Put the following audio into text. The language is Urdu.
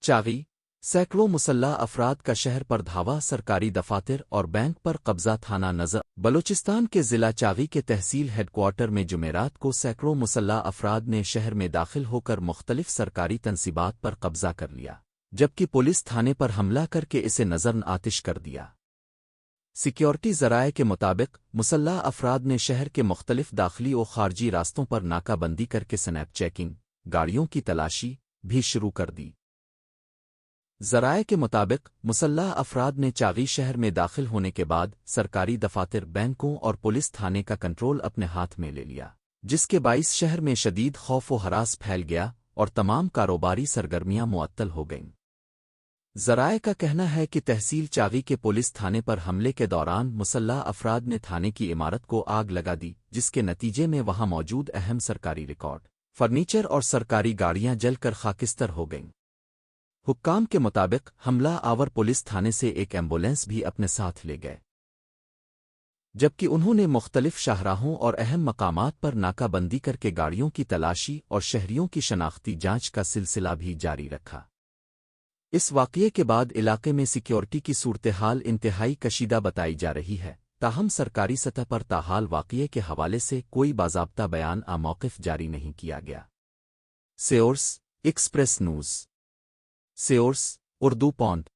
چاغی سینکڑوں مسلح افراد کا شہر پر دھاوا سرکاری دفاتر اور بینک پر قبضہ تھانہ نظر بلوچستان کے ضلع چاغی کے تحصیل ہیڈ کوارٹر میں جمعرات کو سینکڑوں مسلح افراد نے شہر میں داخل ہو کر مختلف سرکاری تنصیبات پر قبضہ کر لیا جبکہ پولیس تھانے پر حملہ کر کے اسے نظر آتش کر دیا۔ سیکیورٹی ذرائع کے مطابق مسلح افراد نے شہر کے مختلف داخلی و خارجی راستوں پر ناکہ بندی کر کے سنیپ چیکنگ گاڑیوں کی تلاشی بھی شروع کر دی۔ ذرائع کے مطابق مسلح افراد نے چاغی شہر میں داخل ہونے کے بعد سرکاری دفاتر بینکوں اور پولیس تھانے کا کنٹرول اپنے ہاتھ میں لے لیا جس کے باعث شہر میں شدید خوف و ہراس پھیل گیا اور تمام کاروباری سرگرمیاں معطل ہو گئیں۔ ذرائع کا کہنا ہے کہ تحصیل چاغی کے پولیس تھانے پر حملے کے دوران مسلح افراد نے تھانے کی عمارت کو آگ لگا دی جس کے نتیجے میں وہاں موجود اہم سرکاری ریکارڈ فرنیچر اور سرکاری گاڑیاں جل کر خاکستر ہو گئیں۔ حکام کے مطابق حملہ آور پولیس تھانے سے ایک ایمبولینس بھی اپنے ساتھ لے گئے جبکہ انہوں نے مختلف شاہراہوں اور اہم مقامات پر ناکہ بندی کر کے گاڑیوں کی تلاشی اور شہریوں کی شناختی جانچ کا سلسلہ بھی جاری رکھا۔ اس واقعے کے بعد علاقے میں سیکیورٹی کی صورتحال انتہائی کشیدہ بتائی جا رہی ہے، تاہم سرکاری سطح پر تاحال واقعے کے حوالے سے کوئی باضابطہ بیان موقف جاری نہیں کیا گیا۔ Source express news. Source Urdu point